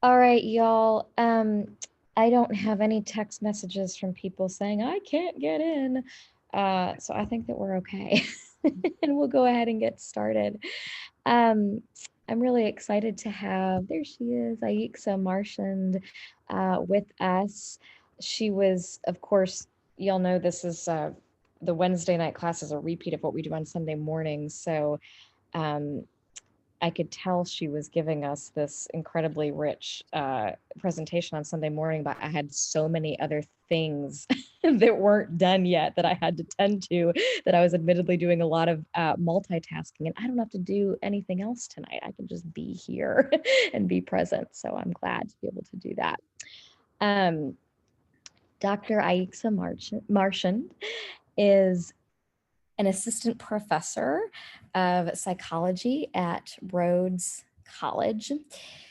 All right, y'all. I don't have any text messages from people saying I can't get in. So I think that we're okay. And we'll go ahead and get started. Um, I'm really excited to have, there she is, Aixa Marchand, with us. She was, of course, y'all know this is the Wednesday night class is a repeat of what we do on Sunday mornings. So um, I could tell she was giving us this incredibly rich presentation on Sunday morning, but I had so many other things that weren't done yet that I had to tend to, that I was admittedly doing a lot of multitasking. And I don't have to do anything else tonight. I can just be here and be present. So I'm glad to be able to do that. Um, Dr. Aixa Marchand is an assistant professor of psychology at Rhodes College.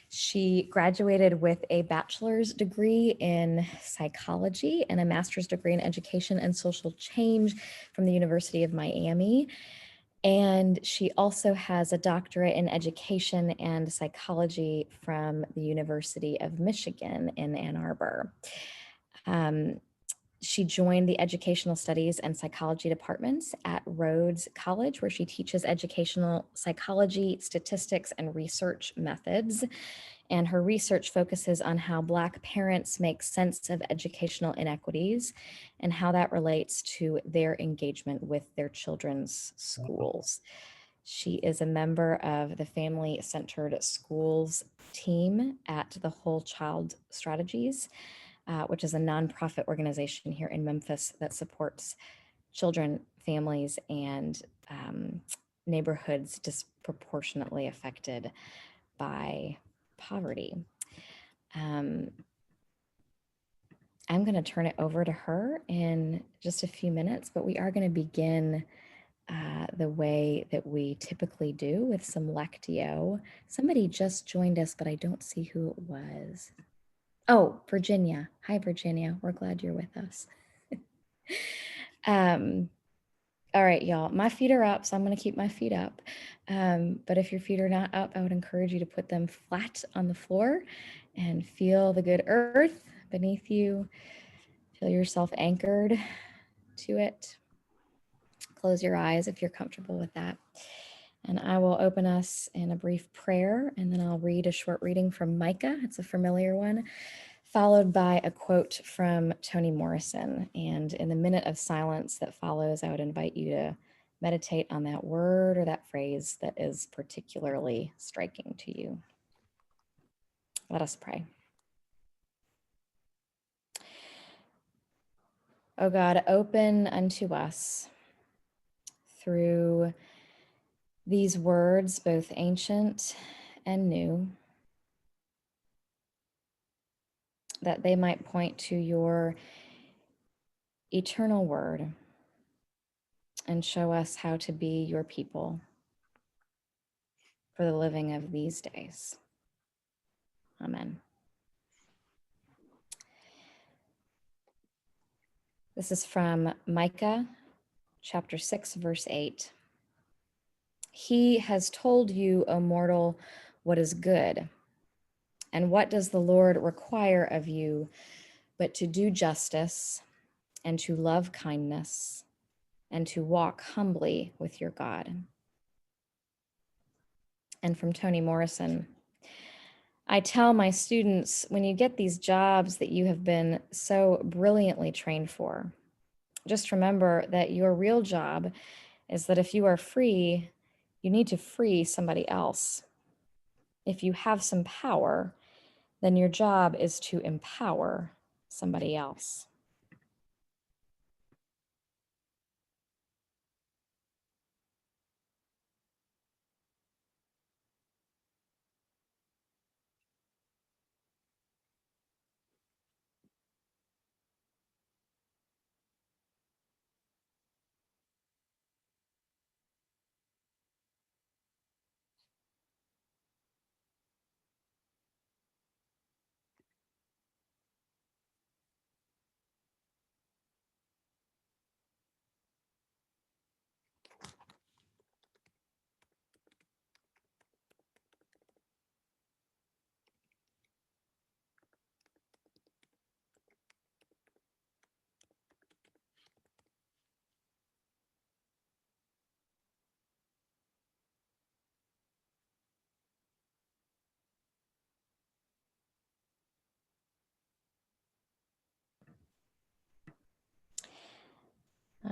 She graduated with a bachelor's degree in psychology and a master's degree in education and social change from the University of Miami. And she also has a doctorate in education and psychology from the University of Michigan in Ann Arbor. Um, she joined the educational studies and psychology departments at Rhodes College, where she teaches educational psychology, statistics, and research methods. And her research focuses on how Black parents make sense of educational inequities and how that relates to their engagement with their children's schools. She is a member of the Family Centered Schools team at the Whole Child Strategies, which is a nonprofit organization here in Memphis that supports children, families, and neighborhoods disproportionately affected by poverty. Um, I'm going to turn it over to her in just a few minutes, but we are going to begin the way that we typically do with some Lectio. Somebody just joined us, but I don't see who it was. Oh, Virginia. Hi, Virginia. We're glad you're with us. um, all right, y'all. My feet are up, so I'm going to keep my feet up. But if your feet are not up, I would encourage you to put them flat on the floor and feel the good earth beneath you. Feel yourself anchored to it. Close your eyes if you're comfortable with that. And I will open us in a brief prayer, and then I'll read a short reading from Micah. It's a familiar one, followed by a quote from Toni Morrison. And in the minute of silence that follows, I would invite you to meditate on that word or that phrase that is particularly striking to you. Let us pray. O God, open unto us through these words, both ancient and new, that they might point to your eternal word and show us how to be your people for the living of these days. Amen. This is from Micah chapter 6, verse 8. He has told you, O mortal, what is good. And what does the Lord require of you but to do justice and to love kindness and to walk humbly with your God? And from Toni Morrison, I tell my students, when you get these jobs that you have been so brilliantly trained for, just remember that your real job is that if you are free, you need to free somebody else. If you have some power, then your job is to empower somebody else.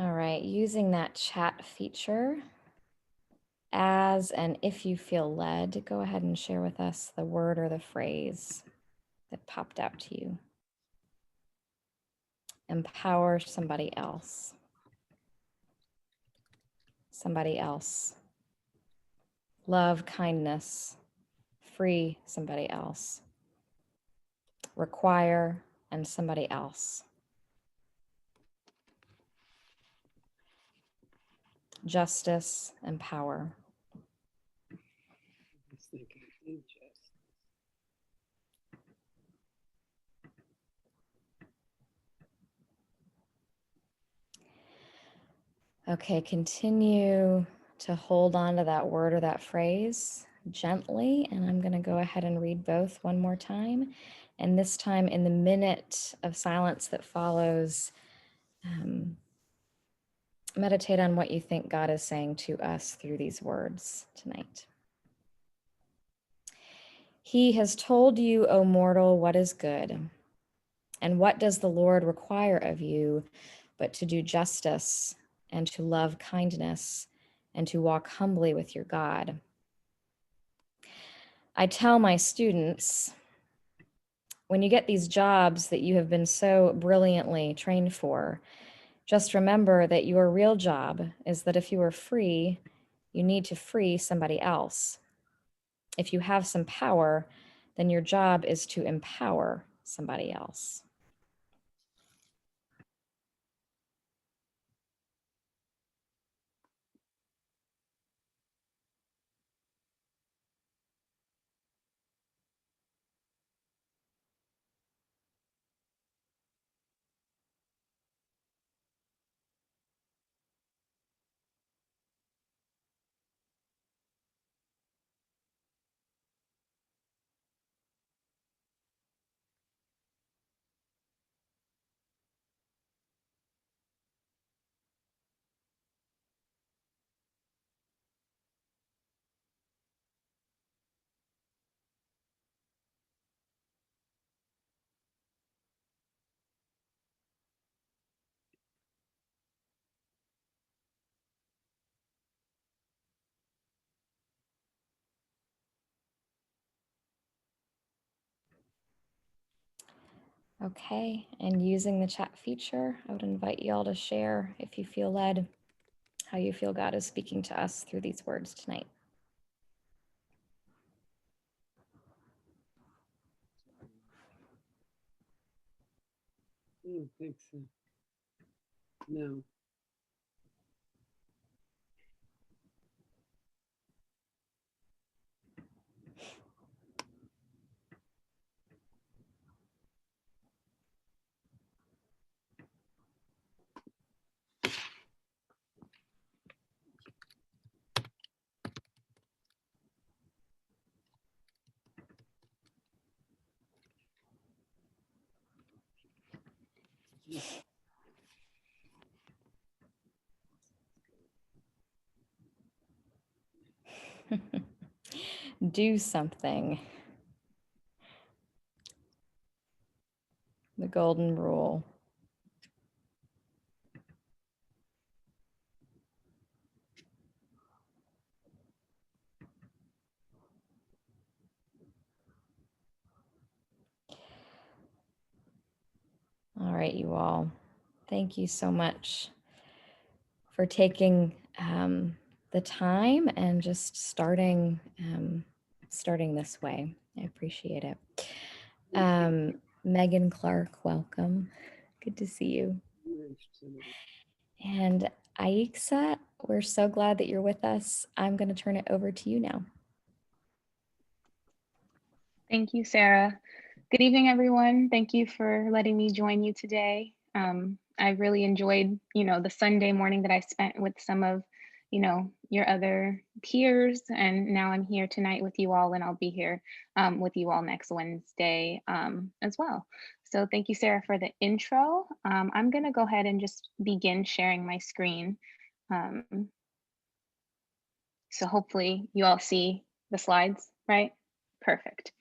All right, using that chat feature, as and if you feel led, go ahead and share with us the word or the phrase that popped out to you. Empower somebody else. Somebody else. Love, kindness. Free somebody else. Require and somebody else. Justice and power. Okay, continue to hold on to that word or that phrase gently, and I'm going to go ahead and read both one more time. And this time, in the minute of silence that follows, meditate on what you think God is saying to us through these words tonight. He has told you, O mortal, what is good. And what does the Lord require of you but to do justice and to love kindness and to walk humbly with your God? I tell my students, when you get these jobs that you have been so brilliantly trained for, just remember that your real job is that if you are free, you need to free somebody else. If you have some power, then your job is to empower somebody else. Okay, and using the chat feature, I would invite you all to share, if you feel led, how you feel God is speaking to us through these words tonight. I don't think so. No. Do something. The golden rule. All right, you all. Thank you so much for taking the time and just starting this way. I appreciate it. Megan Clark, welcome. Good to see you. And Aixa, we're so glad that you're with us. I'm going to turn it over to you now. Thank you, Sarah. Good evening, everyone. Thank you for letting me join you today. I really enjoyed, the Sunday morning that I spent with some of, your other peers, and now I'm here tonight with you all, and I'll be here with you all next Wednesday as well. So thank you, Sarah, for the intro. I'm going to go ahead and just begin sharing my screen. So hopefully you all see the slides, right? Perfect.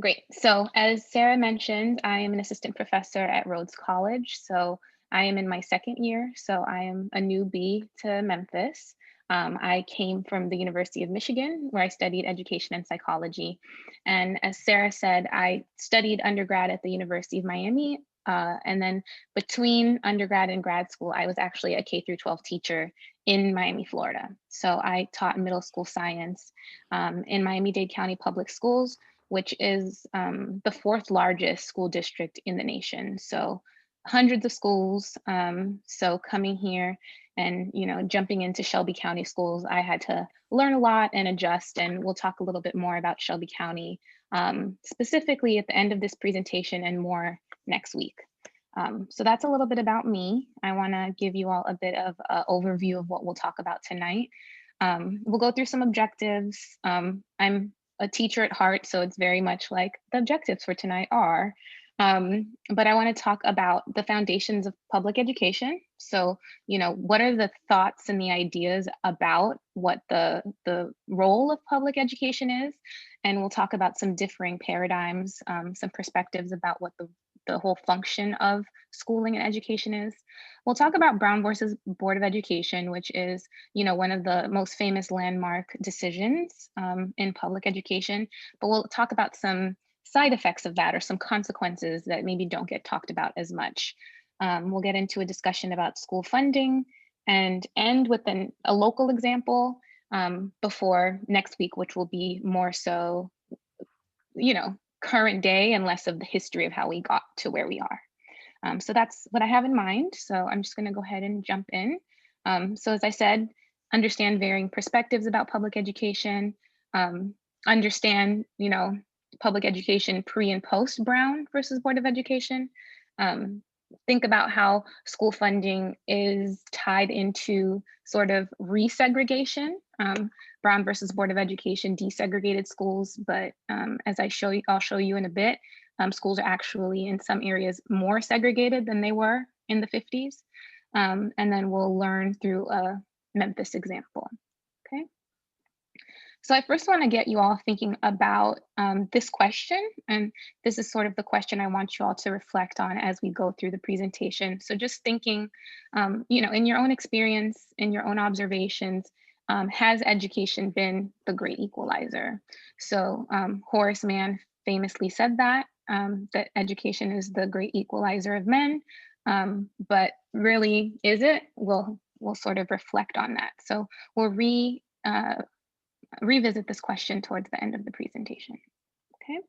Great. So as Sarah mentioned, I am an assistant professor at Rhodes College. So I am in my second year, so I am a newbie to Memphis. I came from the University of Michigan, where I studied education and psychology. And as Sarah said, I studied undergrad at the University of Miami. And then between undergrad and grad school, I was actually a K through 12 teacher in Miami, Florida. So I taught middle school science in Miami-Dade County Public Schools, which is the fourth largest school district in the nation. So hundreds of schools. So coming here and jumping into Shelby County schools, I had to learn a lot and adjust. And we'll talk a little bit more about Shelby County specifically at the end of this presentation and more next week. So that's a little bit about me. I want to give you all a bit of an overview of what we'll talk about tonight. We'll go through some objectives. I'm a teacher at heart, so it's very much like the objectives for tonight are. But I want to talk about the foundations of public education. So, what are the thoughts and the ideas about what the role of public education is? And we'll talk about some differing paradigms, some perspectives about what the whole function of schooling and education is. We'll talk about Brown versus Board of Education, which is, one of the most famous landmark decisions in public education. But we'll talk about some side effects of that or some consequences that maybe don't get talked about as much. We'll get into a discussion about school funding and end with a local example before next week, which will be more so, current day and less of the history of how we got to where we are. So that's what I have in mind. So I'm just going to go ahead and jump in. So as I said, understand varying perspectives about public education, understand, public education pre and post Brown versus Board of Education. Think about how school funding is tied into sort of resegregation. Brown versus Board of Education desegregated schools, but as I'll show you in a bit, schools are actually in some areas more segregated than they were in the 50s. And then we'll learn through a Memphis example, okay? So I first want to get you all thinking about this question, and this is sort of the question I want you all to reflect on as we go through the presentation. So just thinking, in your own experience, in your own observations, has education been the great equalizer? So Horace Mann famously said that education is the great equalizer of men, but really, is it? We'll sort of reflect on that. So we'll revisit this question towards the end of the presentation. Okay,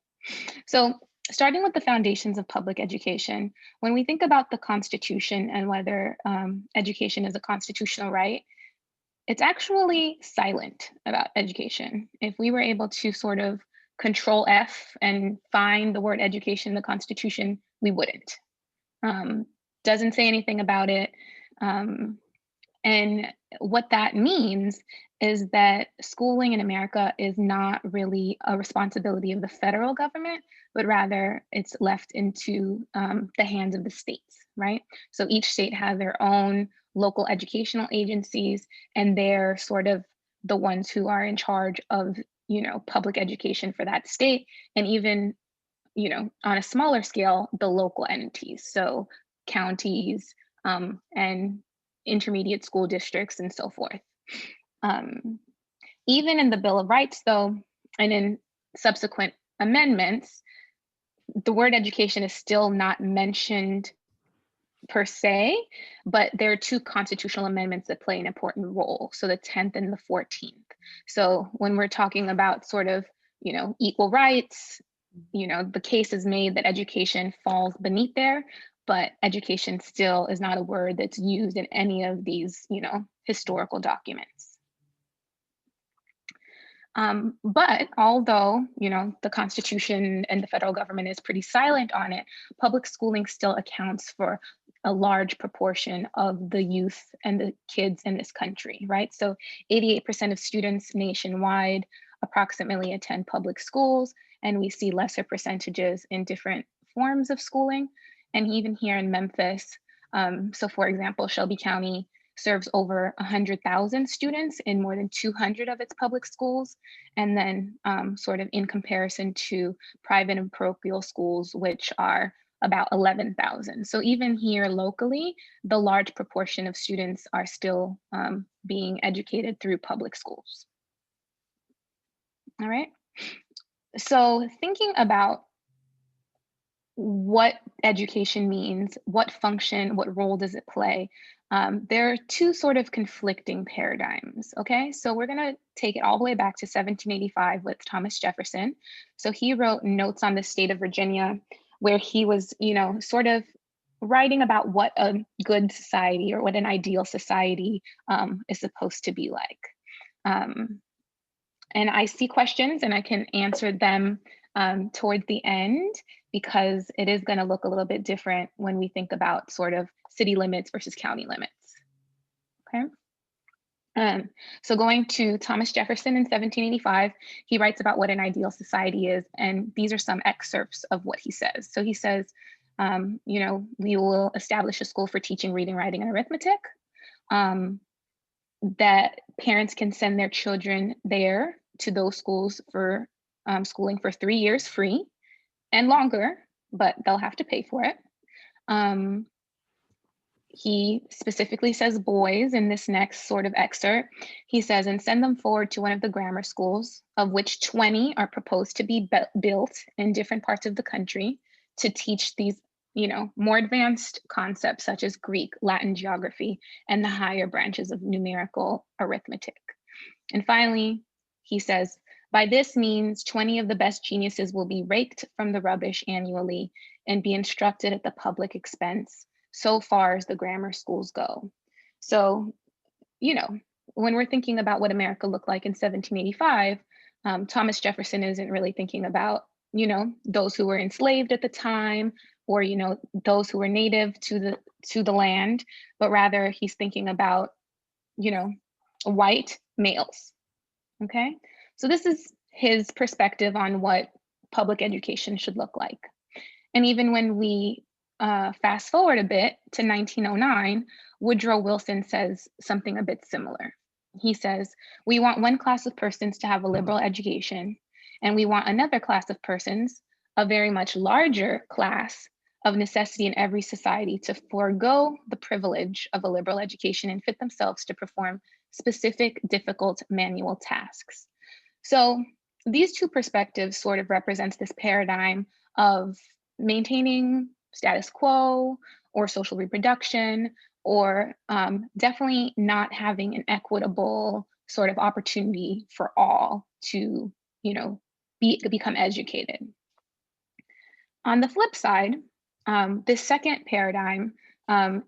so starting with the foundations of public education, when we think about the Constitution and whether education is a constitutional right, it's actually silent about education. If we were able to sort of control F and find the word education in the Constitution, we wouldn't. Doesn't say anything about it. And what that means is that schooling in America is not really a responsibility of the federal government, but rather it's left into the hands of the states, right? So each state has their own local educational agencies, and they're sort of the ones who are in charge of, public education for that state, and even, on a smaller scale, the local entities, so counties and intermediate school districts and so forth. Even in the Bill of Rights, though, and in subsequent amendments, the word education is still not mentioned per se, but there are two constitutional amendments that play an important role. So the 10th and the 14th. So when we're talking about sort of, equal rights, the case is made that education falls beneath there, but education still is not a word that's used in any of these, historical documents. But although, the Constitution and the federal government is pretty silent on it, public schooling still accounts for a large proportion of the youth and the kids in this country, right? So 88% of students nationwide approximately attend public schools, and we see lesser percentages in different forms of schooling. And even here in Memphis, so for example, Shelby County serves over 100,000 students in more than 200 of its public schools. And then sort of in comparison to private and parochial schools, which are about 11,000. So even here locally, the large proportion of students are still being educated through public schools. All right. So thinking about what education means, what function, what role does it play? There are two sort of conflicting paradigms, okay? So we're gonna take it all the way back to 1785 with Thomas Jefferson. So he wrote Notes on the State of Virginia, where he was, sort of writing about what a good society or what an ideal society is supposed to be like. And I see questions and I can answer them towards the end, because it is going to look a little bit different when we think about sort of city limits versus county limits. Okay. So going to Thomas Jefferson in 1785, he writes about what an ideal society is. And these are some excerpts of what he says. So he says, we will establish a school for teaching reading, writing, and arithmetic. That parents can send their children there to those schools for schooling for 3 years free and longer, but they'll have to pay for it. He specifically says boys in this next sort of excerpt. He says, and send them forward to one of the grammar schools, of which 20 are proposed to be built in different parts of the country to teach these more advanced concepts such as Greek, Latin, geography, and the higher branches of numerical arithmetic. And finally, he says, by this means, 20 of the best geniuses will be raked from the rubbish annually and be instructed at the public expense, so far as the grammar schools go. So, when we're thinking about what America looked like in 1785, Thomas Jefferson isn't really thinking about, those who were enslaved at the time, or those who were native to the land, but rather he's thinking about white males. Okay, so this is his perspective on what public education should look like. And even when we fast forward a bit to 1909, Woodrow Wilson says something a bit similar. He says, we want one class of persons to have a liberal education, and we want another class of persons, a very much larger class of necessity in every society, to forego the privilege of a liberal education and fit themselves to perform specific, difficult manual tasks. So these two perspectives sort of represents this paradigm of maintaining status quo or social reproduction, or definitely not having an equitable sort of opportunity for all to, become educated. On the flip side, this second paradigm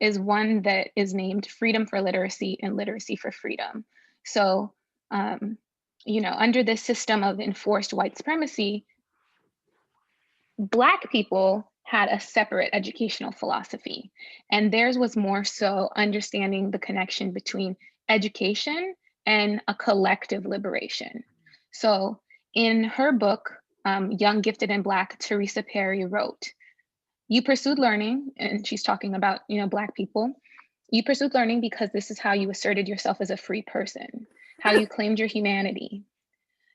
is one that is named freedom for literacy and literacy for freedom. So, under this system of enforced white supremacy, Black people had a separate educational philosophy, and theirs was more so understanding the connection between education and a collective liberation. So in her book, Young, Gifted, and Black, Teresa Perry wrote, you pursued learning, and she's talking about, Black people. You pursued learning because this is how you asserted yourself as a free person, how you claimed your humanity.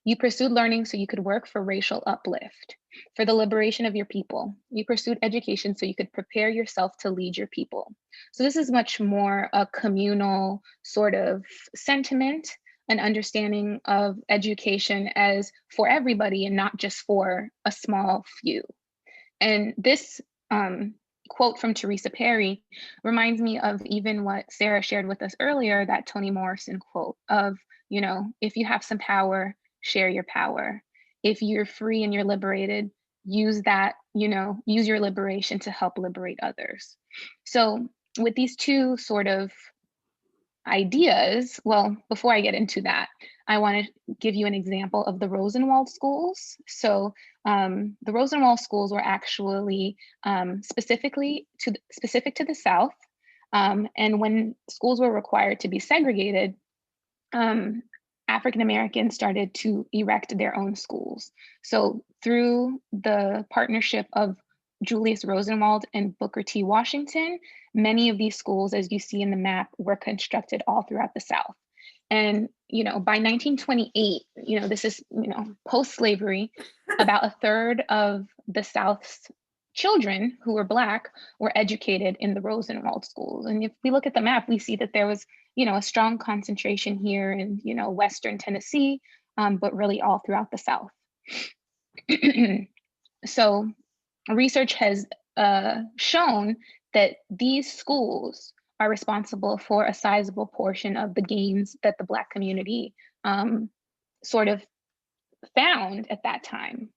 You pursued learning so you could work for racial uplift, for the liberation of your people. You pursued education so you could prepare yourself to lead your people. So this is much more a communal sort of sentiment, an understanding of education as for everybody and not just for a small few. And this quote from Teresa Perry reminds me of even what Sarah shared with us earlier, that Toni Morrison quote of, if you have some power, share your power. If you're free and you're liberated, use that, use your liberation to help liberate others. So with these two sort of ideas, well, before I get into that, I want to give you an example of the Rosenwald schools. So the Rosenwald schools were actually specific to the South. And when schools were required to be segregated, African Americans started to erect their own schools. So through the partnership of Julius Rosenwald and Booker T. Washington, many of these schools, as you see in the map, were constructed all throughout the South. And, by 1928, this is, post-slavery, about a third of the South's children who were Black were educated in the Rosenwald schools. And if we look at the map, we see that there was, a strong concentration here in, Western Tennessee, but really all throughout the South. So research has shown that these schools are responsible for a sizable portion of the gains that the Black community sort of found at that time.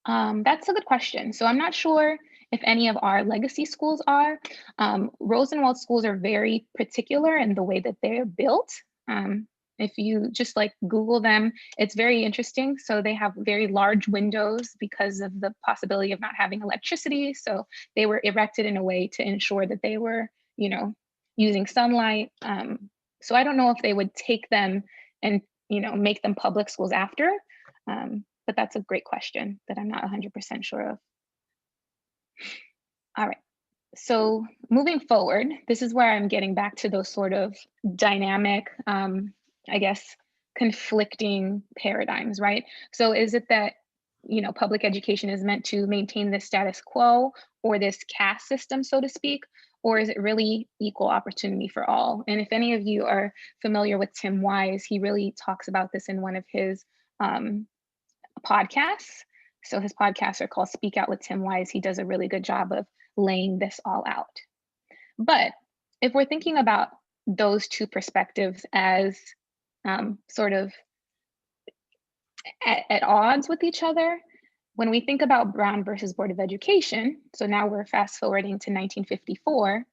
That's a good question. So I'm not sure if any of our legacy schools are. Rosenwald schools are very particular in the way that they're built. If you just like Google them, it's very interesting. So they have very large windows because of the possibility of not having electricity. So they were erected in a way to ensure that they were, using sunlight. So I don't know if they would take them and, make them public schools after. But that's a great question that I'm not 100% sure of. All right, so moving forward, this is where I'm getting back to those sort of dynamic, I guess, conflicting paradigms, right? So is it that, public education is meant to maintain the status quo or this caste system, so to speak, or is it really equal opportunity for all? And if any of you are familiar with Tim Wise, he really talks about this in one of his podcasts. So his podcasts are called Speak Out with Tim Wise. He does a really good job of laying this all out. But if we're thinking about those two perspectives as sort of at odds with each other, when we think about Brown versus Board of Education, so now we're fast forwarding to 1954,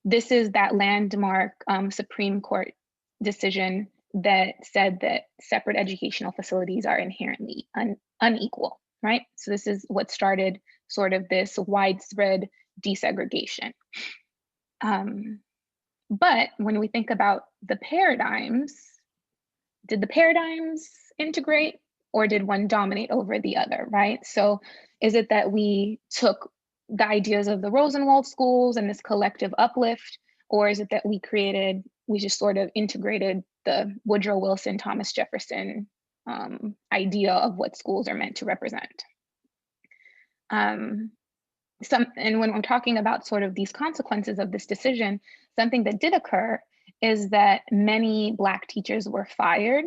this is that landmark Supreme Court decision that said that separate educational facilities are inherently unequal, right? So this is what started sort of this widespread desegregation. But when we think about the paradigms, did the paradigms integrate or did one dominate over the other, right? So is it that we took the ideas of the Rosenwald schools and this collective uplift, or is it that we just sort of integrated the Woodrow Wilson, Thomas Jefferson idea of what schools are meant to represent? And when I'm talking about sort of these consequences of this decision, something that did occur is that many Black teachers were fired.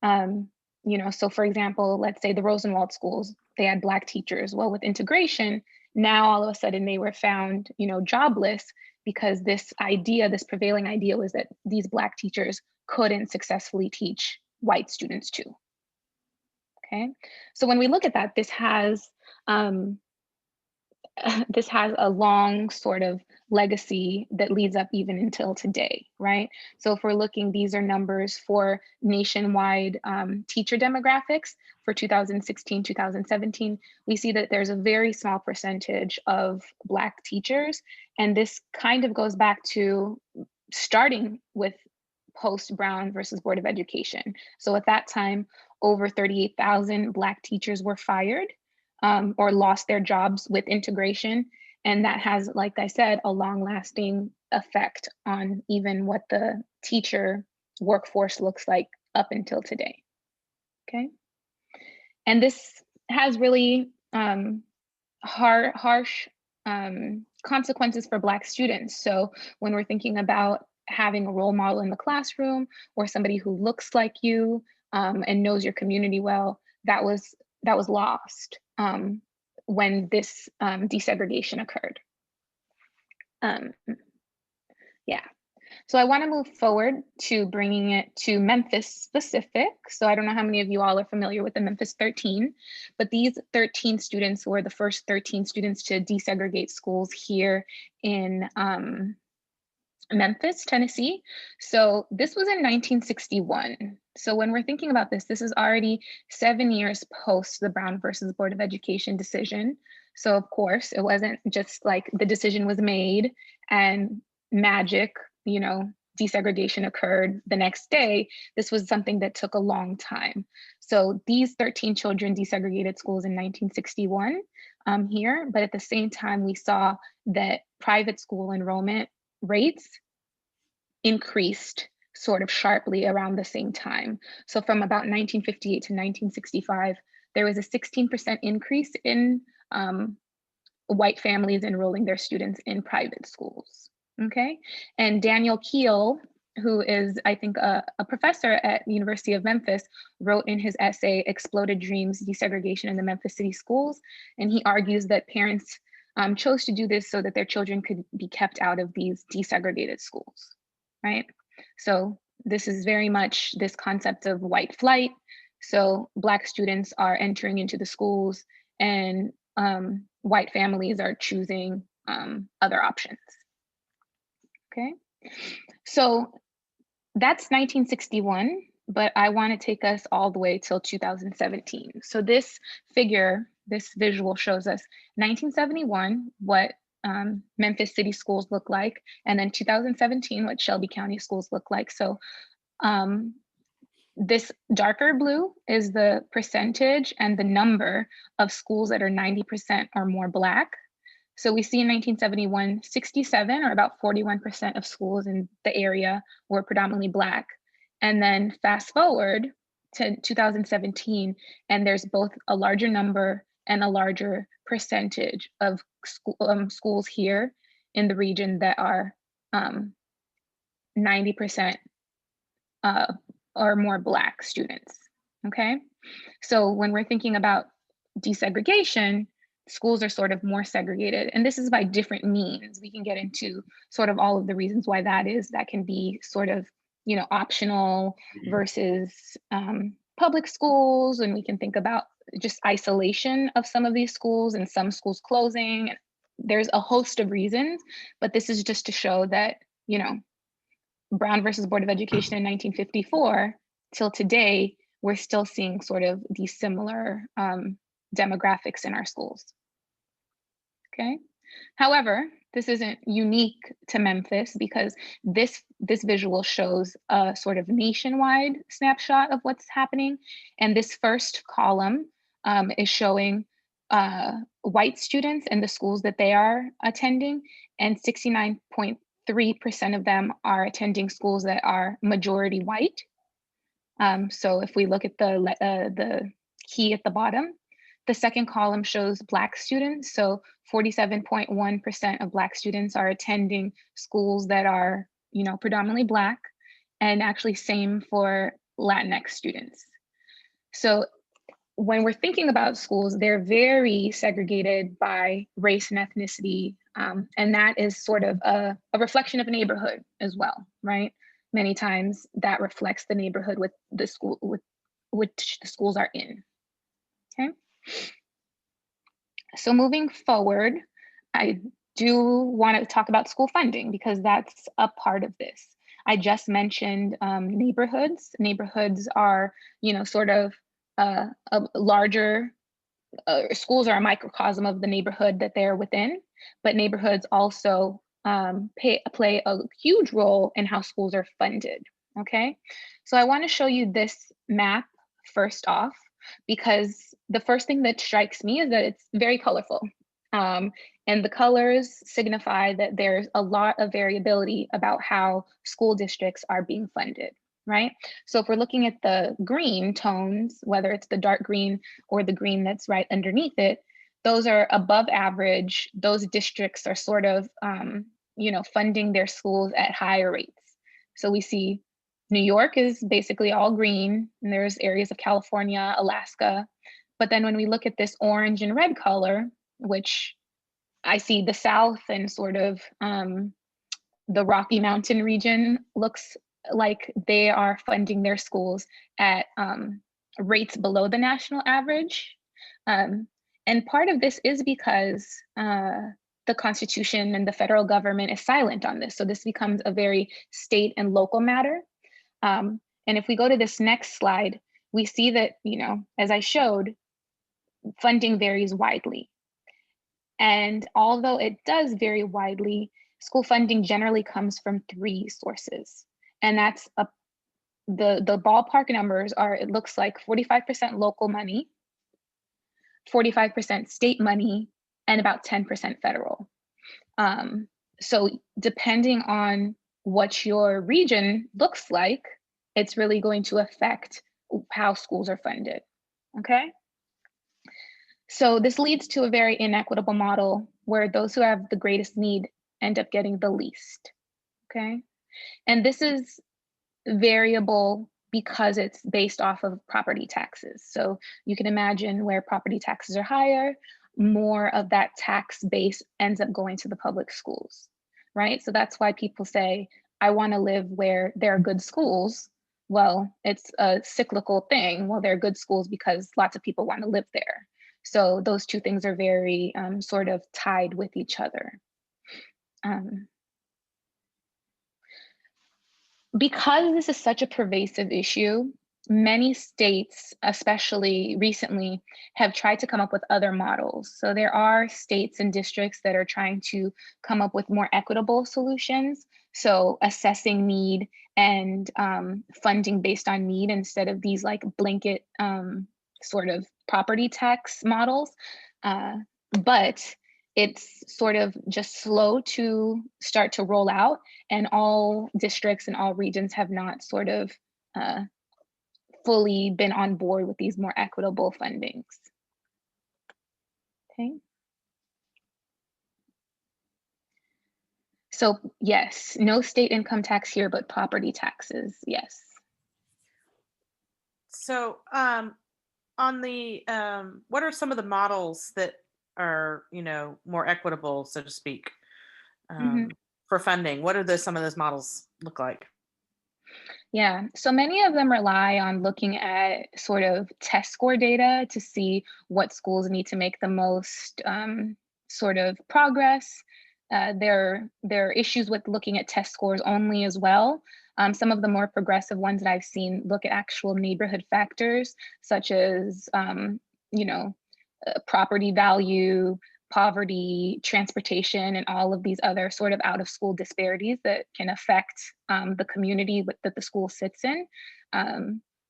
So for example, let's say the Rosenwald schools, they had Black teachers. Well, with integration, now all of a sudden they were found, jobless because this prevailing idea was that these Black teachers couldn't successfully teach white students too. Okay, so when we look at that, this has a long sort of legacy that leads up even until today, right? So if we're looking, these are numbers for nationwide teacher demographics for 2016, 2017, we see that there's a very small percentage of Black teachers. And this kind of goes back to starting with post-Brown versus Board of Education. So at that time, over 38,000 Black teachers were fired or lost their jobs with integration. And that has, like I said, a long-lasting effect on even what the teacher workforce looks like up until today, okay? And this has really harsh consequences for Black students. So when we're thinking about having a role model in the classroom or somebody who looks like you and knows your community well, that was lost when this desegregation occurred. Yeah, so I want to move forward to bringing it to Memphis specific. So I don't know how many of you all are familiar with the Memphis 13, but these 13 students were the first 13 students to desegregate schools here in Memphis, Tennessee. So this was in 1961. So when we're thinking about this, this is already 7 years post the Brown versus Board of Education decision. So of course, it wasn't just like the decision was made and magic, desegregation occurred the next day. This was something that took a long time. So these 13 children desegregated schools in 1961 here, but at the same time, we saw that private school enrollment rates increased sort of sharply around the same time. So from about 1958 to 1965, there was a 16% increase in white families enrolling their students in private schools. Okay, and Daniel Keel, who is, I think, a professor at University of Memphis, wrote in his essay, Exploded Dreams, Desegregation in the Memphis City Schools. And he argues that parents chose to do this so that their children could be kept out of these desegregated schools, right? So this is very much this concept of white flight. So Black students are entering into the schools and white families are choosing other options, okay? So that's 1961, but I want to take us all the way till 2017. So this figure, this visual shows us 1971, what Memphis City schools look like, and then 2017, what Shelby County schools look like. So this darker blue is the percentage and the number of schools that are 90% or more Black. So we see in 1971, 67 or about 41% of schools in the area were predominantly Black. And then fast forward to 2017, and there's both a larger number and a larger percentage of schools here in the region that are 90% or more Black students, okay? So when we're thinking about desegregation, schools are sort of more segregated, and this is by different means. We can get into sort of all of the reasons why that is. That can be sort of, you know, optional versus public schools, and we can think about just isolation of some of these schools and some schools closing. There's a host of reasons, but this is just to show that, you know, Brown versus Board of Education in 1954 till today, we're still seeing sort of these similar demographics in our schools. Okay. However, this isn't unique to Memphis because this visual shows a sort of nationwide snapshot of what's happening. And this first column is showing white students and the schools that they are attending, and 69.3% of them are attending schools that are majority white. So if we look at the key at the bottom, the second column shows Black students. So 47.1% of Black students are attending schools that are, you know, predominantly Black, and actually same for Latinx students. So when we're thinking about schools, they're very segregated by race and ethnicity. And that is sort of a reflection of a neighborhood as well, right? Many times that reflects the neighborhood with the school, with which the schools are in, okay? So moving forward, I do want to talk about school funding because that's a part of this. I just mentioned neighborhoods. Neighborhoods are, you know, sort of a larger, schools are a microcosm of the neighborhood that they're within, but neighborhoods also play a huge role in how schools are funded, okay? So I want to show you this map first off, because the first thing that strikes me is that it's very colorful. And the colors signify that there's a lot of variability about how school districts are being funded, right? So if we're looking at the green tones, whether it's the dark green or the green that's right underneath it, those are above average. Those districts are sort of, you know, funding their schools at higher rates. So we see New York is basically all green, and there's areas of California, Alaska. But then when we look at this orange and red color, which I see the South and sort of the Rocky Mountain region looks like they are funding their schools at rates below the national average. And part of this is because the Constitution and the federal government is silent on this. So this becomes a very state and local matter. And if we go to this next slide, we see that, you know, as I showed, funding varies widely. And although it does vary widely, school funding generally comes from 3 sources. And that's the ballpark numbers are, it looks like 45% local money, 45% state money, and about 10% federal. So depending on what your region looks like, it's really going to affect how schools are funded, okay? So this leads to a very inequitable model where those who have the greatest need end up getting the least, okay? And this is variable because it's based off of property taxes. So you can imagine where property taxes are higher, more of that tax base ends up going to the public schools, right? So that's why people say, I want to live where there are good schools. Well, it's a cyclical thing. Well, there are good schools because lots of people want to live there. So those two things are very sort of tied with each other. Because this is such a pervasive issue, many states, especially recently, have tried to come up with other models. So there are states and districts that are trying to come up with more equitable solutions. So assessing need and funding based on need instead of these like blanket sort of property tax models. But it's sort of just slow to start to roll out, and all districts and all regions have not sort of fully been on board with these more equitable fundings. Okay. So yes, no state income tax here, but property taxes, yes. So on the what are some of the models that are, you know, more equitable, so to speak, for funding? What are some of those models look like? Yeah, so many of them rely on looking at sort of test score data to see what schools need to make the most sort of progress. There are issues with looking at test scores only as well. Some of the more progressive ones that I've seen look at actual neighborhood factors, such as, you know, property value, poverty, transportation, and all of these other sort of out of school disparities that can affect the community that the school sits in.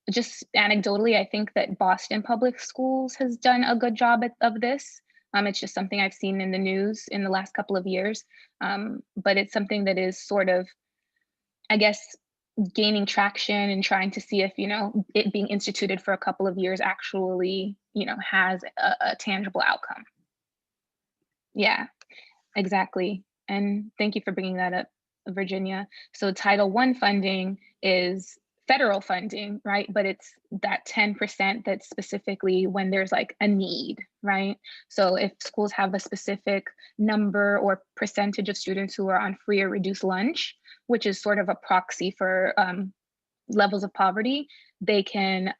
Just anecdotally, I think that Boston Public Schools has done a good job of this. It's just something I've seen in the news in the last couple of years, but it's something that is sort of, I guess, gaining traction and trying to see if, you know, it being instituted for a couple of years actually, you know, has a tangible outcome. Yeah, exactly. And thank you for bringing that up, Virginia. So Title I funding is federal funding, right? But it's that 10% that's specifically when there's like a need, right? So if schools have a specific number or percentage of students who are on free or reduced lunch, which is sort of a proxy for levels of poverty, they can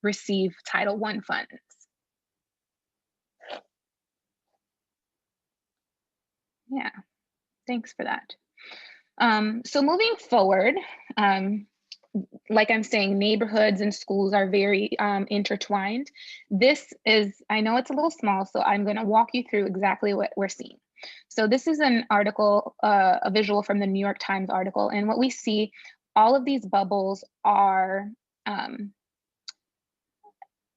receive Title I funds. Yeah, thanks for that. So moving forward, like I'm saying, neighborhoods and schools are very intertwined. This is, I know it's a little small, so I'm going to walk you through exactly what we're seeing. So this is an article, a visual from the New York Times article. And what we see, all of these bubbles are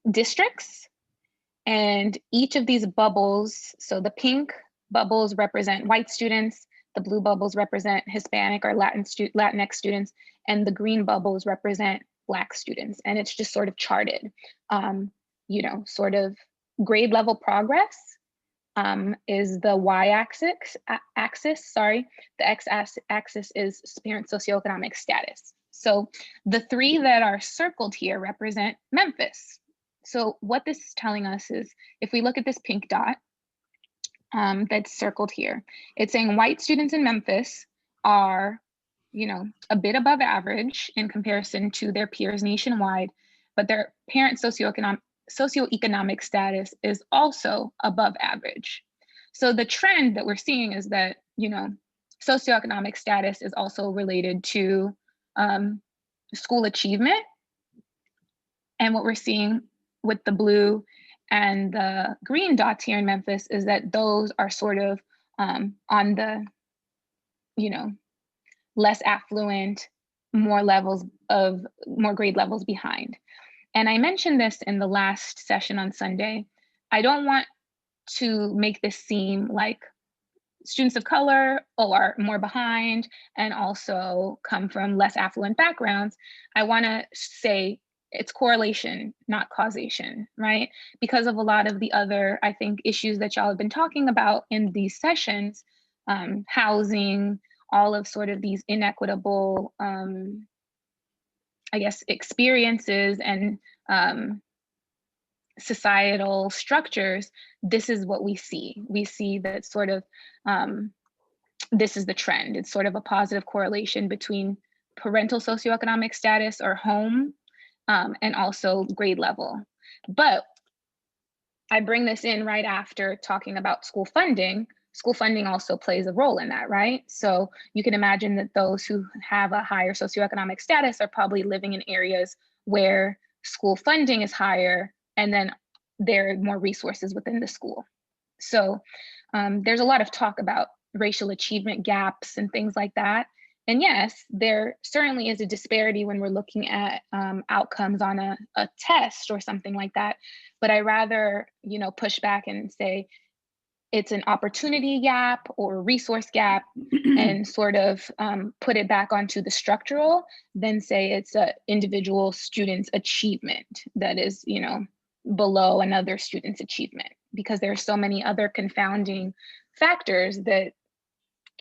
districts. And each of these bubbles, so the pink bubbles represent white students, the blue bubbles represent Hispanic or Latinx students, and the green bubbles represent Black students. And it's just sort of charted, you know, sort of grade level progress is the y-axis, sorry. The x-axis is parent socioeconomic status. So the three that are circled here represent Memphis. So what this is telling us is, if we look at this pink dot that's circled here, it's saying white students in Memphis are, you know, a bit above average in comparison to their peers nationwide, but their parent socioeconomic status is also above average. So the trend that we're seeing is that, you know, socioeconomic status is also related to school achievement. And what we're seeing with the blue and the green dots here in Memphis is that those are sort of on the, you know, less affluent, more grade levels behind. And I mentioned this in the last session on Sunday. I don't want to make this seem like students of color are more behind and also come from less affluent backgrounds. I want to say it's correlation, not causation, right? Because of a lot of the other, I think, issues that y'all have been talking about in these sessions, housing, all of sort of these inequitable, I guess, experiences and societal structures, this is what we see. We see that sort of, this is the trend. It's sort of a positive correlation between parental socioeconomic status or home, and also grade level. But I bring this in right after talking about school funding. School funding also plays a role in that, right? So you can imagine that those who have a higher socioeconomic status are probably living in areas where school funding is higher, and then there are more resources within the school. So there's a lot of talk about racial achievement gaps and things like that. And yes, there certainly is a disparity when we're looking at outcomes on a test or something like that. But I rather, push back and say it's an opportunity gap or resource gap and sort of put it back onto the structural than say it's an individual student's achievement that is, below another student's achievement, because there are so many other confounding factors that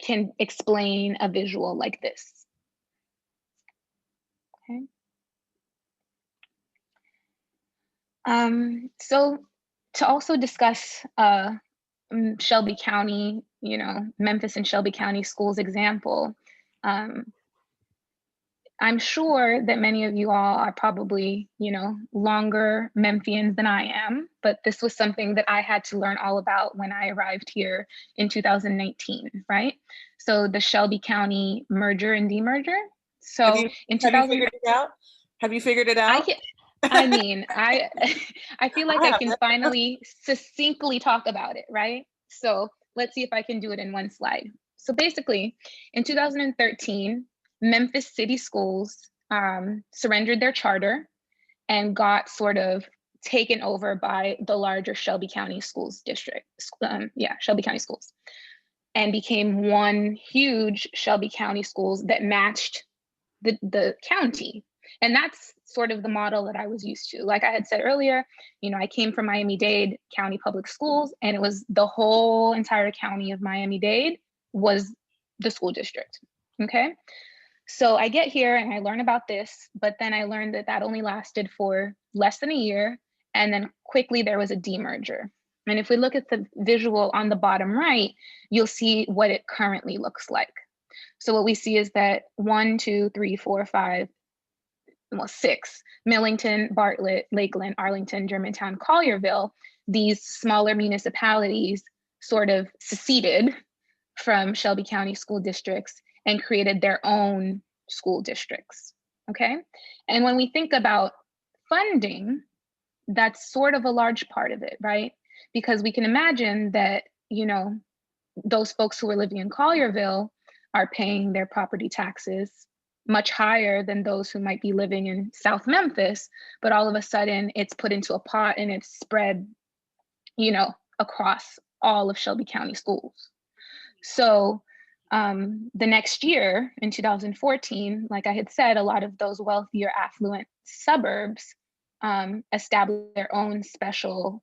can explain a visual like this. Okay. So to also discuss Shelby County, Memphis and Shelby County schools example, I'm sure that many of you all are probably, longer Memphians than I am, but this was something that I had to learn all about when I arrived here in 2019, right? So the Shelby County merger and demerger. So in 2000, have you figured it out? Have you figured it out? I mean, I feel like I can finally succinctly talk about it, right? So let's see if I can do it in one slide. So basically, in 2013, Memphis City Schools surrendered their charter and got sort of taken over by the larger Shelby County Schools district. Shelby County Schools, and became one huge Shelby County Schools that matched the county. And that's sort of the model that I was used to. Like I had said earlier, I came from Miami-Dade County Public Schools, and it was the whole entire county of Miami-Dade was the school district, okay? So I get here and I learn about this, but then I learned that that only lasted for less than a year. And then quickly there was a demerger. And if we look at the visual on the bottom right, you'll see what it currently looks like. So what we see is that 6, Millington, Bartlett, Lakeland, Arlington, Germantown, Collierville, these smaller municipalities sort of seceded from Shelby County school districts and created their own school districts, okay? And when we think about funding, that's sort of a large part of it, right? Because we can imagine that, those folks who are living in Collierville are paying their property taxes much higher than those who might be living in South Memphis, but all of a sudden it's put into a pot and it's spread, across all of Shelby County schools. So the next year in 2014, like I had said, a lot of those wealthier, affluent suburbs established their own special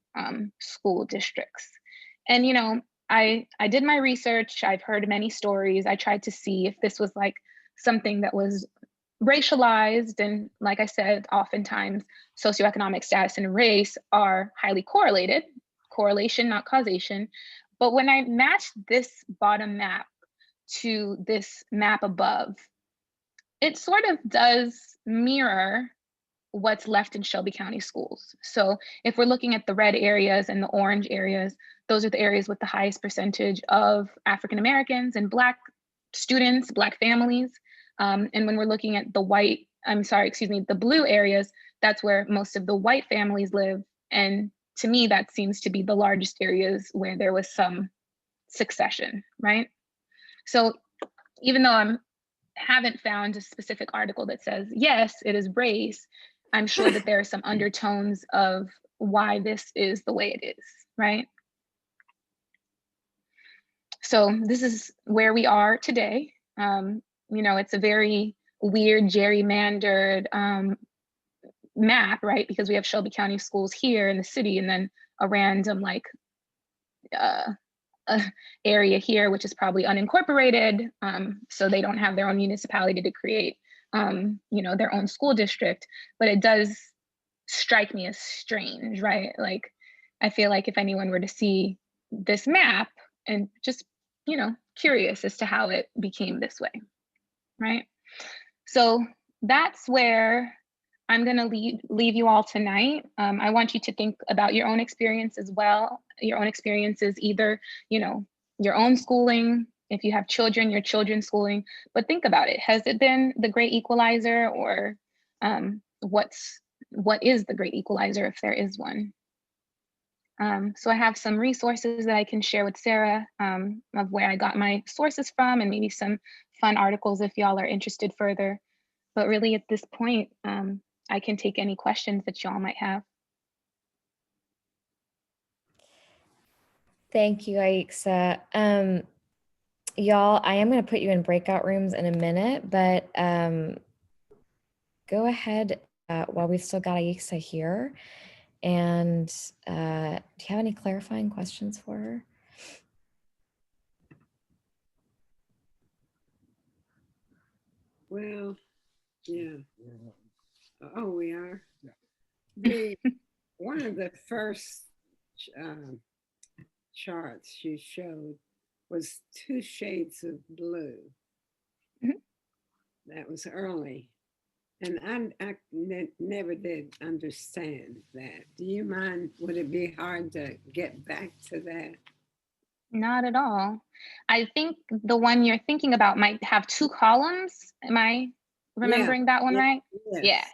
school districts. And, I did my research. I've heard many stories. I tried to see if this was like something that was racialized. And like I said, oftentimes socioeconomic status and race are highly correlated, correlation, not causation. But when I matched this bottom map to this map above, it sort of does mirror what's left in Shelby County schools. So if we're looking at the red areas and the orange areas, those are the areas with the highest percentage of African Americans and Black students, Black families. And when we're looking at the blue areas, that's where most of the white families live. And to me, that seems to be the largest areas where there was some succession, right? So even though I haven't found a specific article that says, yes, it is race, I'm sure that there are some undertones of why this is the way it is, right? So this is where we are today. It's a very weird, gerrymandered map, right? Because we have Shelby County schools here in the city, and then a random like area here, which is probably unincorporated. So they don't have their own municipality to create, their own school district. But it does strike me as strange, right? Like, I feel like if anyone were to see this map and just, curious as to how it became this way, right? So that's where I'm going to leave you all tonight. I want you to think about your own experience as well. Your own experiences, either, your own schooling, if you have children, your children's schooling, but think about it. Has it been the great equalizer, or what is the great equalizer, if there is one? So I have some resources that I can share with Sarah of where I got my sources from, and maybe some fun articles if y'all are interested further. But really at this point, I can take any questions that y'all might have. Thank you, Aixa. Y'all, I am going to put you in breakout rooms in a minute, but go ahead while we've still got Aixa here. And do you have any clarifying questions for her? Well, yeah. Oh, we are? Yeah. One of the first charts you showed was 2 shades of blue. Mhm. That was early. And I never did understand that. Do you mind? Would it be hard to get back to that? Not at all. I think the one you're thinking about might have 2 columns. Am I remembering that one right? Yes. Yeah.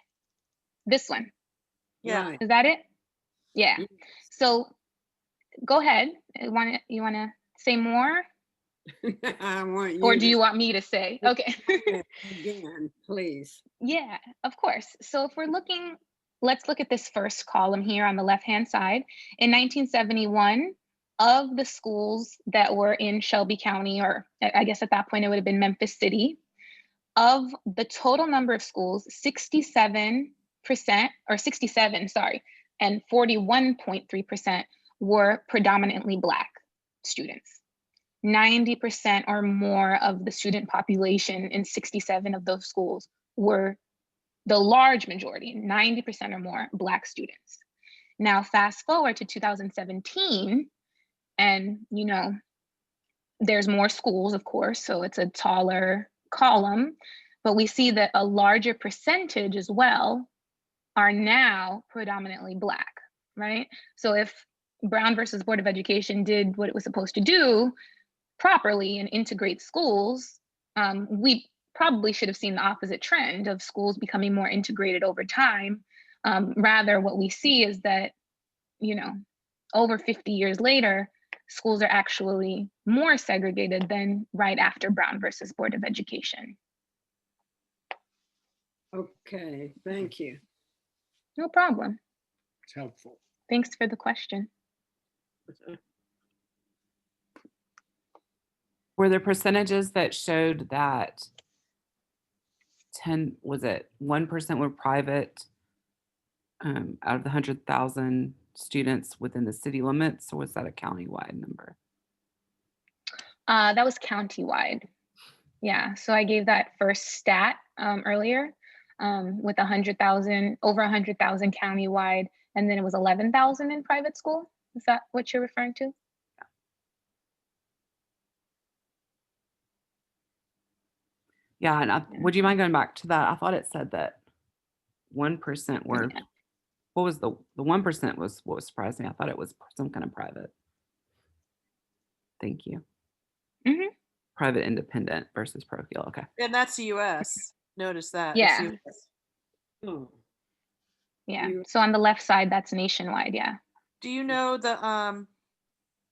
This one. Yeah. Right. Is that it? Yeah. Yes. So go ahead. You want to say more? I want you Or do you want me to say? Okay. again, please. Yeah, of course. So if we're looking, let's look at this first column here on the left-hand side. In 1971, of the schools that were in Shelby County, or I guess at that point it would have been Memphis City, of the total number of schools, 67%, or 67, sorry, and 41.3% were predominantly Black students. 90% or more of the student population in 67 of those schools were the large majority, 90% or more, Black students. Now, fast forward to 2017, and there's more schools, of course, so it's a taller column, but we see that a larger percentage as well are now predominantly Black, right? So if Brown versus Board of Education did what it was supposed to do properly and integrate schools, we probably should have seen the opposite trend of schools becoming more integrated over time. Rather, what we see is that, over 50 years later, schools are actually more segregated than right after Brown versus Board of Education. Okay, thank you. No problem. It's helpful. Thanks for the question. Were there percentages that showed that 1% were private out of the 100,000 students within the city limits, or was that a countywide number? That was countywide. Yeah, so I gave that first stat earlier with 100,000, over 100,000 countywide, and then it was 11,000 in private school. Is that what you're referring to? Yeah, and would you mind going back to that? I thought it said that 1% were, Yeah. what was the 1% was what was surprising. I thought it was some kind of private. Thank you. Mm-hmm. Private independent versus parochial, okay. And that's the US. Notice that. Yeah. It's US. Oh, Yeah, so on the left side, that's nationwide, yeah. Do you know the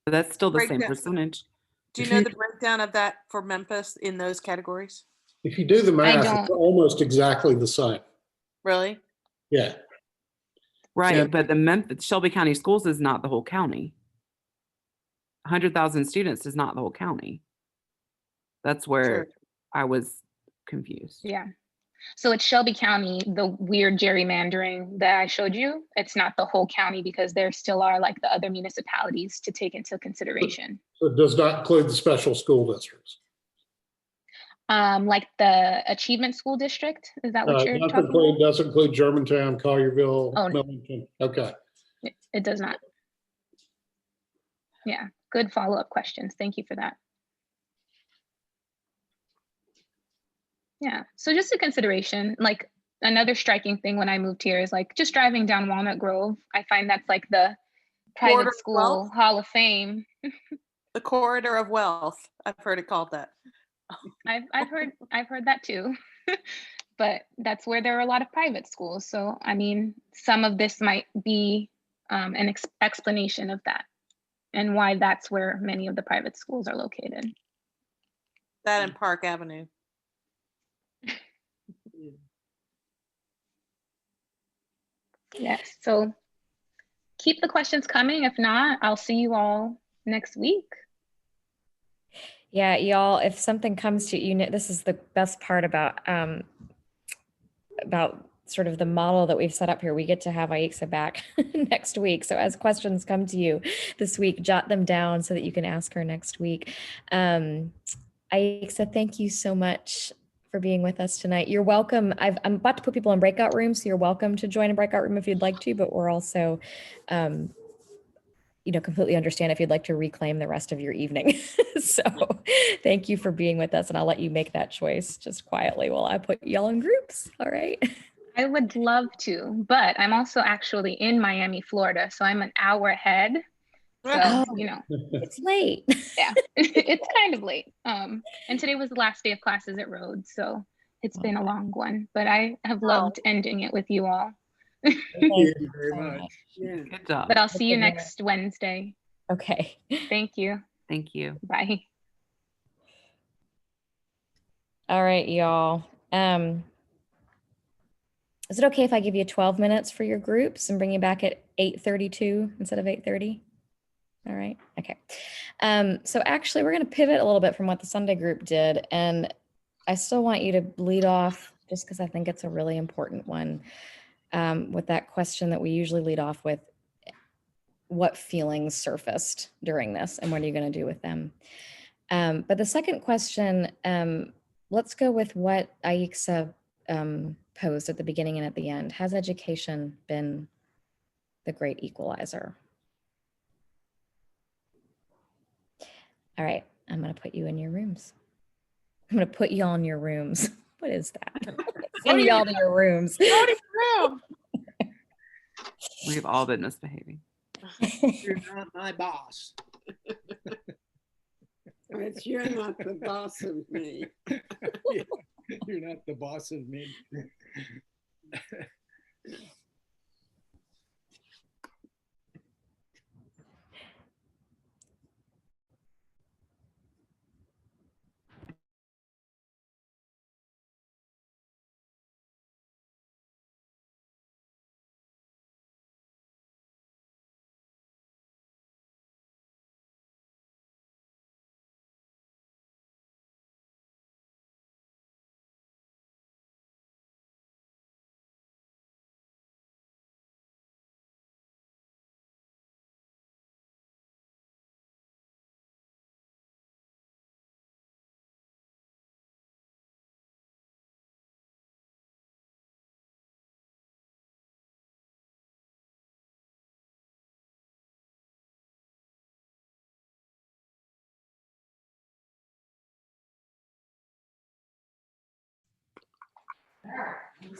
But that's still the same breakdown. percentage. Do you know the breakdown of that for Memphis in those categories? If you do the math, don't. it's almost exactly the same. Really? Yeah. Right, Yeah. but the Shelby County Schools is not the whole county. 100,000 students is not the whole county. That's where Sure. I was confused. Yeah. So it's Shelby County, the weird gerrymandering that I showed you. It's not the whole county because there still are like the other municipalities to take into consideration. So it does not include the special school districts. Like the Achievement School District, is that what you're talking about? Doesn't include Germantown, Collierville, Oh. Millington. Okay. It does not. Yeah, good follow-up questions. Thank you for that. Yeah, so just a consideration, like another striking thing when I moved here is like just driving down Walnut Grove. I find that's like the Corridor private of school wealth? Hall of Fame. The corridor of wealth. I've heard it called that. I've heard that too. But that's where there are a lot of private schools. So I mean, some of this might be an explanation of that and why that's where many of the private schools are located. That and Park Avenue. Yes, so keep the questions coming. If not, I'll see you all next week. Yeah, y'all, if something comes to you, this is the best part about sort of the model that we've set up here. We get to have Aixa back next week. So as questions come to you this week, jot them down so that you can ask her next week. Aixa, thank you so much for being with us tonight. You're welcome. I'm about to put people in breakout rooms, so you're welcome to join a breakout room if you'd like to, but we're also, completely understand if you'd like to reclaim the rest of your evening. So thank you for being with us, and I'll let you make that choice just quietly while I put y'all in groups. All right. I would love to, but I'm also actually in Miami, Florida, so I'm an hour ahead. So, it's late. Yeah, it's kind of late. And today was the last day of classes at Rhodes, so it's been a long one, but I have loved ending it with you all. Thank you very much. Yeah. Good job. But I'll see you next Wednesday. Okay. Thank you. Thank you. Bye. All right, y'all. Is it okay if I give you 12 minutes for your groups and bring you back at 8:32 instead of 8:30? All right. Okay. So actually, we're going to pivot a little bit from what the Sunday group did. And I still want you to lead off just because I think it's a really important one with that question that we usually lead off with. What feelings surfaced during this and what are you going to do with them? But the second question, let's go with what Aixa posed at the beginning and at the end. Has education been the great equalizer? All right, I'm going to put you in your rooms. I'm going to put y'all in your rooms. What is that? Send y'all to your rooms. Go to your room. We've all been misbehaving. You're not my boss. But you're not the boss of me. Yeah, you're not the boss of me.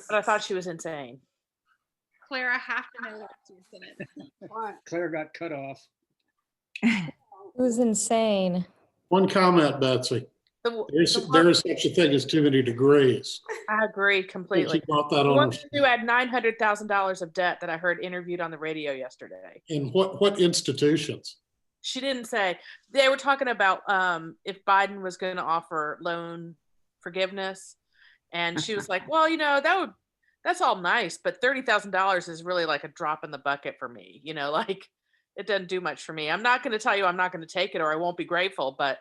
But I thought she was insane. Claire, I have to know what's your sentence. What? Claire got cut off. It was insane. One comment, Betsy. There is such a thing as too many degrees. I agree completely. She brought that The on woman her. who had $900,000 of debt that I heard interviewed on the radio yesterday. And what institutions? She didn't say. They were talking about if Biden was going to offer loan forgiveness, and she was like, "Well, that's all nice, but $30,000 is really like a drop in the bucket for me. Like it doesn't do much for me. I'm not going to tell you I'm not going to take it or I won't be grateful, but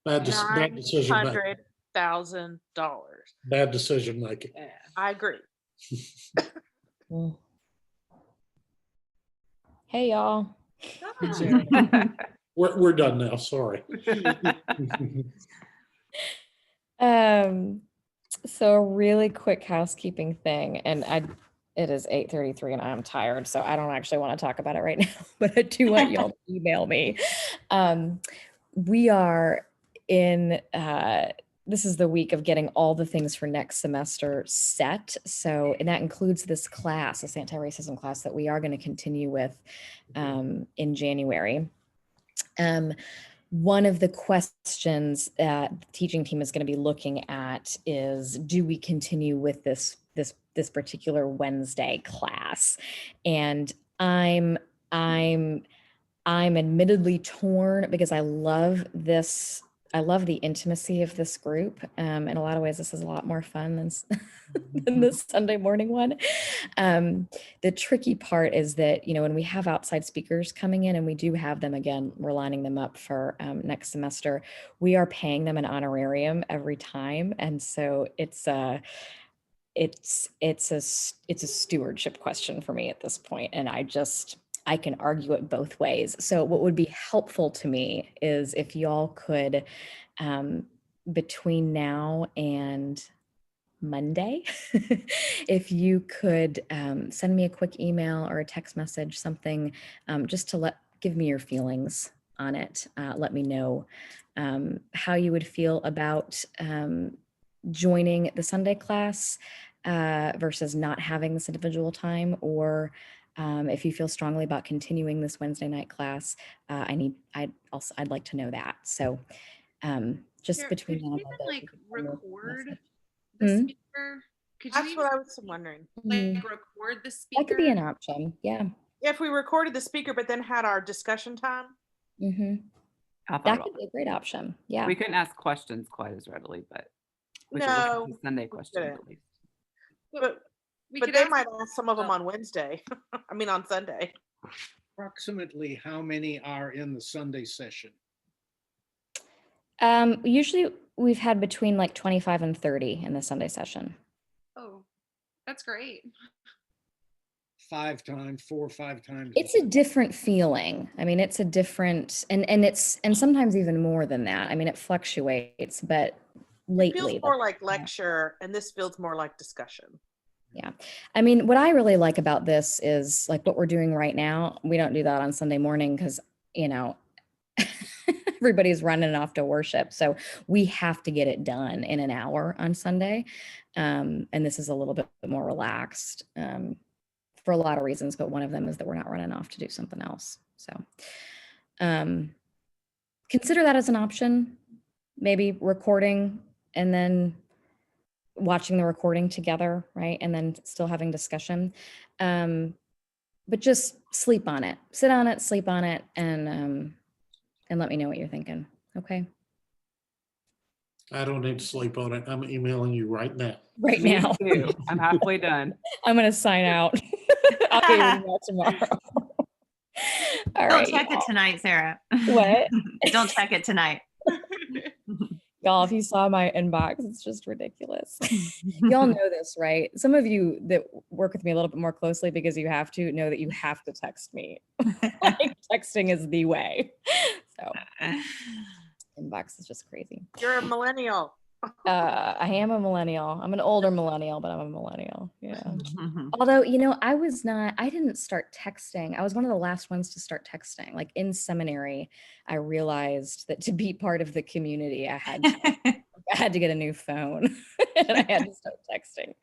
Bad decision. Bad decision making. I agree. Mm. Hey, y'all. We're done now. Sorry. So a really quick housekeeping thing, and it is 8:33 and I'm tired, so I don't actually want to talk about it right now, but I do want y'all to email me. We are in, this is the week of getting all the things for next semester set. So, and that includes this class, this anti-racism class that we are going to continue with in January. One of the questions that the teaching team is going to be looking at is, do we continue with this particular Wednesday class? And I'm admittedly torn because I love this. I love the intimacy of this group. In a lot of ways, this is a lot more fun than the Sunday morning one. The tricky part is that, when we have outside speakers coming in, and we do have them again, we're lining them up for next semester, we are paying them an honorarium every time. And so it's a stewardship question for me at this point. And I can argue it both ways. So what would be helpful to me is if y'all could, between now and Monday, if you could send me a quick email or a text message, something, just to give me your feelings on it. Let me know how you would feel about joining the Sunday class versus not having this individual time, or if you feel strongly about continuing this Wednesday night class. I'd like to know that. So just Sarah, between could now you and even Monday, like if you could send me a record message. the speaker? Could you That's even what I was wondering. like record the That could be an speaker? option. Yeah. If we recorded the speaker, but then had our discussion time. Mm-hmm. I thought That about could be a great option. Yeah. We couldn't ask questions quite as readily, but we could No, look at the Sunday we questions couldn't. at least. But We but could they ask- might ask some of them on Wednesday. I mean, on Sunday. Approximately how many are in the Sunday session? Usually we've had between like 25 and 30 in the Sunday session. Oh, that's great. 5 times, 4 or 5 times? It's a different feeling. I mean, it's a different, and sometimes even more than that. I mean, it fluctuates, but It feels lately. more like lecture, and this feels more like discussion. Yeah. I mean, what I really like about this is like what we're doing right now. We don't do that on Sunday morning because, everybody's running off to worship. So we have to get it done in an hour on Sunday. And this is a little bit more relaxed for a lot of reasons, but one of them is that we're not running off to do something else. So consider that as an option, maybe recording and then watching the recording together, right? And then still having discussion. But just sleep on it, sit on it, sleep on it, and let me know what you're thinking. Okay. I don't need to sleep on it. I'm emailing you right now. Right Me now. too. I'm halfway done. I'm going to sign out. I'll get your email tomorrow. All Don't right. check it tonight, Sarah. What? Don't check it tonight. Y'all, if you saw my inbox, it's just ridiculous. Y'all know this, right? Some of you that work with me a little bit more closely because you have to know that you have to text me. Like, texting is the way. So inbox is just crazy. You're a millennial. I am a millennial. I'm an older millennial, but I'm a millennial. Yeah. Although, I didn't start texting. I was one of the last ones to start texting. Like in seminary, I realized that to be part of the community, I had to get a new phone and I had to start texting.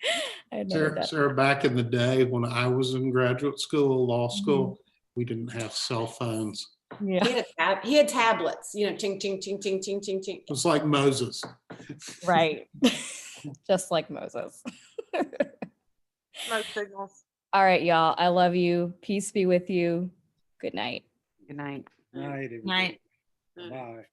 I had never done Sarah, back in the day when I was in graduate school, law school, we didn't have cell phones. Yeah. He had tablets, ting, ting, ting, ting, ting, ting, ting. It was like Moses. Right. Just like Moses. Smoke signals. All right, y'all. I love you. Peace be with you. Good night. Good night. Right. Night. Bye.